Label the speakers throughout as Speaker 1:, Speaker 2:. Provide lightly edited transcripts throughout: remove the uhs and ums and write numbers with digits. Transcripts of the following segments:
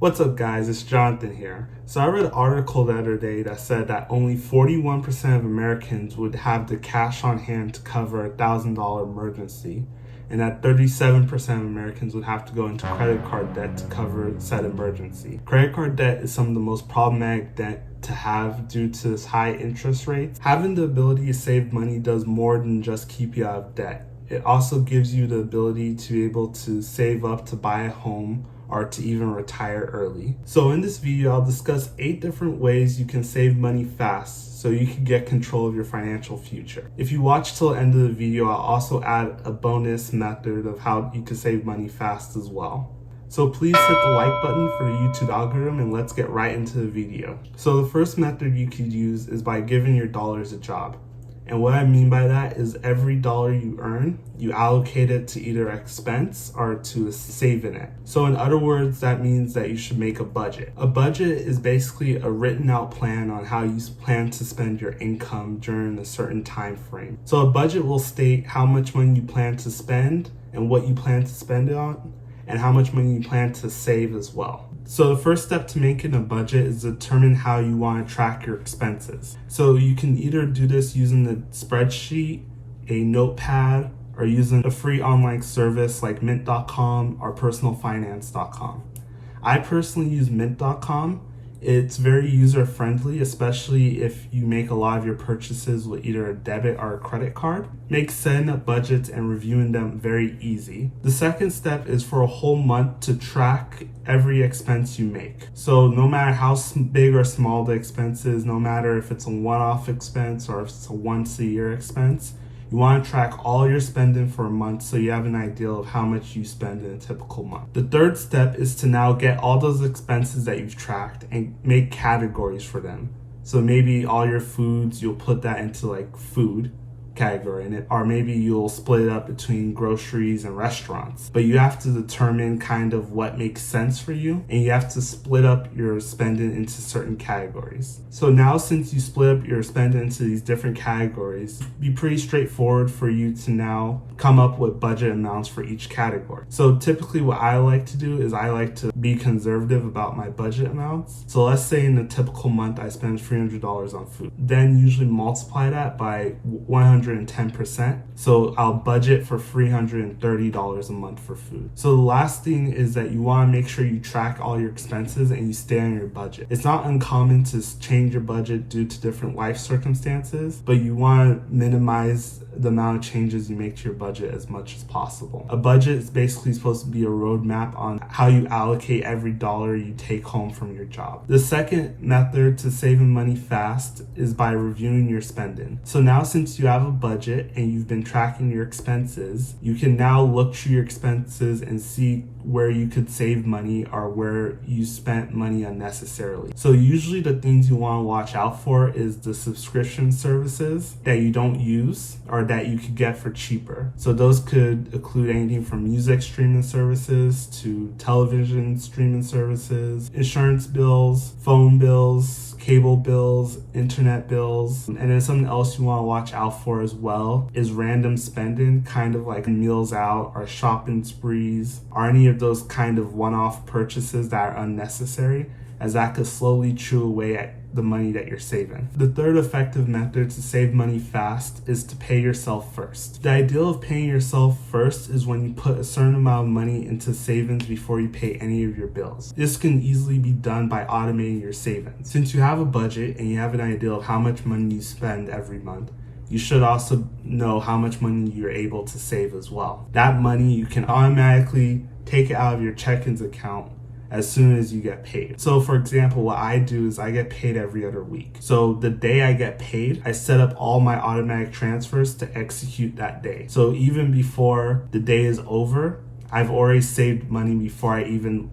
Speaker 1: What's up guys, it's Jonathan here. So I read an article the other day that said that only 41% of Americans would have the cash on hand to cover a $1,000 emergency, and that 37% of Americans would have to go into credit card debt to cover said emergency. Credit card debt is some of the most problematic debt to have due to its high interest rates. Having the ability to save money does more than just keep you out of debt. It also gives you the ability to be able to save up to buy a home or to even retire early. So in this video, I'll discuss 8 different ways you can save money fast so you can get control of your financial future. If you watch till the end of the video, I'll also add a bonus method of how you can save money fast as well. So please hit the like button for the YouTube algorithm and let's get right into the video. So the first method you could use is by giving your dollars a job. And what I mean by that is every dollar you earn, you allocate it to either expense or to saving it. So in other words, that means that you should make a budget. A budget is basically a written out plan on how you plan to spend your income during a certain time frame. So a budget will state how much money you plan to spend and what you plan to spend it on, and how much money you plan to save as well. So the first step to making a budget is determine how you want to track your expenses. So you can either do this using the spreadsheet, a notepad, or using a free online service like mint.com or personalfinance.com. I personally use mint.com. It's very user-friendly, especially if you make a lot of your purchases with either a debit or a credit card. Makes setting up budgets and reviewing them very easy. The second step is for a whole month to track every expense you make. So no matter how big or small the expense is, no matter if it's a one-off expense or if it's a once-a-year expense, you want to track all your spending for a month so you have an idea of how much you spend in a typical month. The third step is to now get all those expenses that you've tracked and make categories for them. So maybe all your foods, you'll put that into like food category in it, or maybe you'll split it up between groceries and restaurants. But you have to determine kind of what makes sense for you, and you have to split up your spending into certain categories. So now since you split up your spending into these different categories, it'd be pretty straightforward for you to now come up with budget amounts for each category. So typically what I like to do is I like to be conservative about my budget amounts. So let's say in a typical month I spend $300 on food. Then usually multiply that by 110%. So I'll budget for $330 a month for food. So the last thing is that you want to make sure you track all your expenses and you stay on your budget. It's not uncommon to change your budget due to different life circumstances, but you want to minimize the amount of changes you make to your budget as much as possible. A budget is basically supposed to be a roadmap on how you allocate every dollar you take home from your job. The second method to saving money fast is by reviewing your spending. So now since you have a budget and you've been tracking your expenses, you can now look through your expenses and see where you could save money or where you spent money unnecessarily. So usually the things you want to watch out for is the subscription services that you don't use or that you could get for cheaper. So those could include anything from music streaming services to television streaming services, insurance bills, phone bills, cable bills, internet bills. And then something else you want to watch out for as well is random spending, kind of like meals out or shopping sprees or any of those kind of one-off purchases that are unnecessary, as that could slowly chew away at the money that you're saving. The third effective method to save money fast is to pay yourself first. The idea of paying yourself first is when you put a certain amount of money into savings before you pay any of your bills. This can easily be done by automating your savings. Since you have a budget and you have an idea of how much money you spend every month, you should also know how much money you're able to save as well. That money you can automatically take it out of your check-ins account as soon as you get paid. So for example, what I do is I get paid every other week. So the day I get paid, I set up all my automatic transfers to execute that day. So even before the day is over, I've already saved money before I even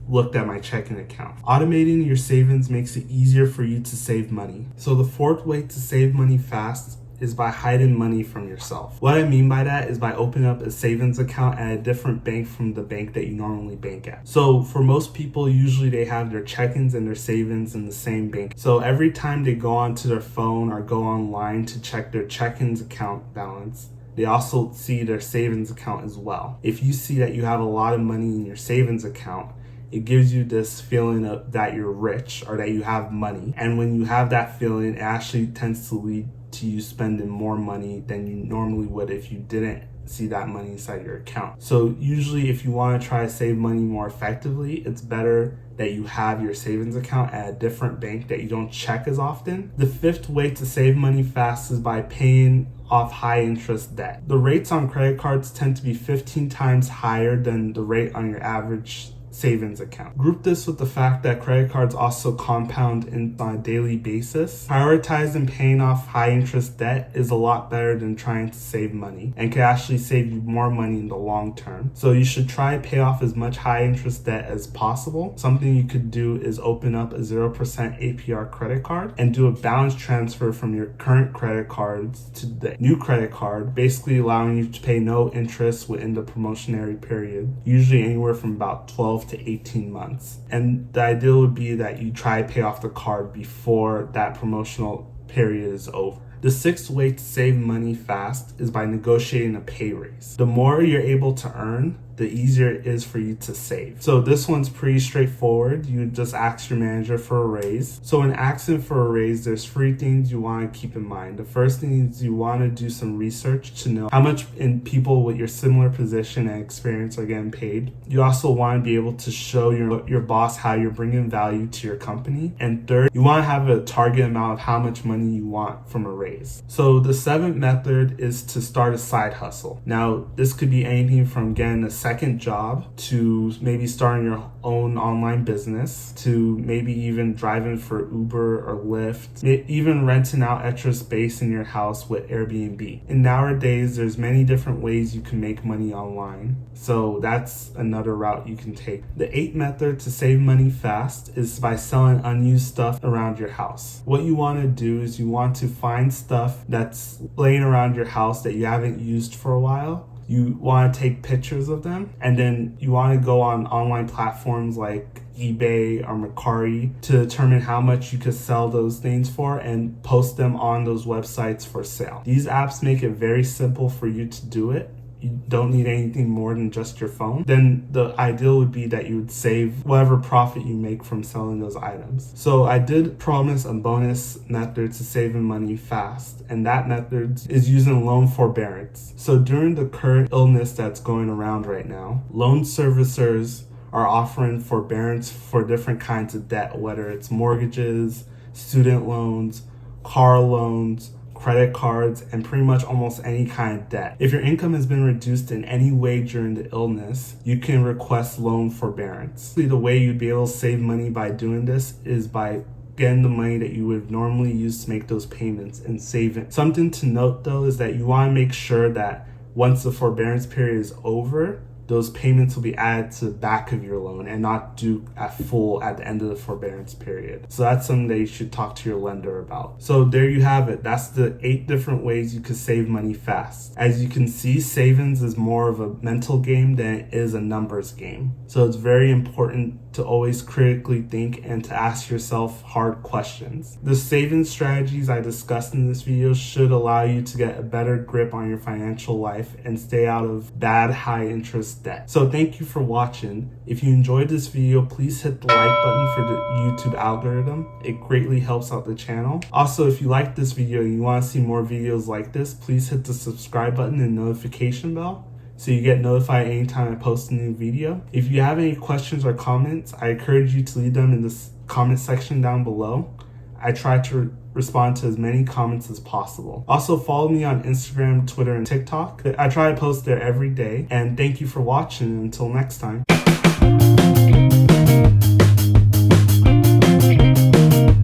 Speaker 1: looked at my checking account. Automating your savings makes it easier for you to save money. So the fourth way to save money fast is by hiding money from yourself. What I mean by that is by opening up a savings account at a different bank from the bank that you normally bank at. So for most people, usually they have their check-ins and their savings in the same bank. So every time they go onto their phone or go online to check their check-ins account balance, they also see their savings account as well. If you see that you have a lot of money in your savings account it gives you this feeling of that you're rich or that you have money. And when you have that feeling, it actually tends to lead to you spending more money than you normally would if you didn't see that money inside your account. So usually if you want to try to save money more effectively, it's better that you have your savings account at a different bank that you don't check as often. The fifth way to save money fast is by paying off high interest debt. The rates on credit cards tend to be 15 times higher than the rate on your average savings account. Group this with the fact that credit cards also compound on a daily basis. Prioritizing paying off high interest debt is a lot better than trying to save money and can actually save you more money in the long term. So you should try to pay off as much high interest debt as possible. Something you could do is open up a 0% APR credit card and do a balance transfer from your current credit cards to the new credit card, basically allowing you to pay no interest within the promotionary period, usually anywhere from about 12 to 18 months. And the ideal would be that you try to pay off the card before that promotional period is over. The sixth way to save money fast is by negotiating a pay raise. The more you're able to earn, the easier it is for you to save. So this one's pretty straightforward. You just ask your manager for a raise. So when asking for a raise, there's three things you want to keep in mind. The first thing is you want to do some research to know how much people with your similar position and experience are getting paid. You also want to be able to show your boss how you're bringing value to your company. And third, you want to have a target amount of how much money you want from a raise. So the seventh method is to start a side hustle. Now, this could be anything from getting a second job to maybe starting your own online business to maybe even driving for Uber or Lyft, even renting out extra space in your house with Airbnb. And nowadays, there's many different ways you can make money online. So that's another route you can take. The eighth method to save money fast is by selling unused stuff around your house. What you want to do is you want to find stuff that's laying around your house that you haven't used for a while. You want to take pictures of them, and then you want to go on online platforms like eBay or Mercari to determine how much you could sell those things for and post them on those websites for sale. These apps make it very simple for you to do it. You don't need anything more than just your phone. Then the ideal would be that you would save whatever profit you make from selling those items. So I did promise a bonus method to saving money fast, and that method is using loan forbearance. So during the current illness that's going around right now, loan servicers are offering forbearance for different kinds of debt, whether it's mortgages, student loans, car loans, credit cards, and pretty much almost any kind of debt. If your income has been reduced in any way during the illness, you can request loan forbearance. The way you'd be able to save money by doing this is by getting the money that you would normally use to make those payments and save it. Something to note though is that you want to make sure that once the forbearance period is over, those payments will be added to the back of your loan and not due at full at the end of the forbearance period. So that's something that you should talk to your lender about. So there you have it. That's the 8 different ways you could save money fast. As you can see, savings is more of a mental game than it is a numbers game. So it's very important to always critically think and to ask yourself hard questions. The savings strategies I discussed in this video should allow you to get a better grip on your financial life and stay out of bad high interest debt. So thank you for watching. If you enjoyed this video, please hit the like button for the YouTube algorithm. It greatly helps out the channel. Also, if you like this video and you want to see more videos like this, please hit the subscribe button and notification bell so you get notified anytime I post a new video. If you have any questions or comments, I encourage you to leave them in the comment section down below. I try to respond to as many comments as possible. Also, follow me on Instagram, Twitter, and TikTok. I try to post there every day. And thank you for watching. Until next time.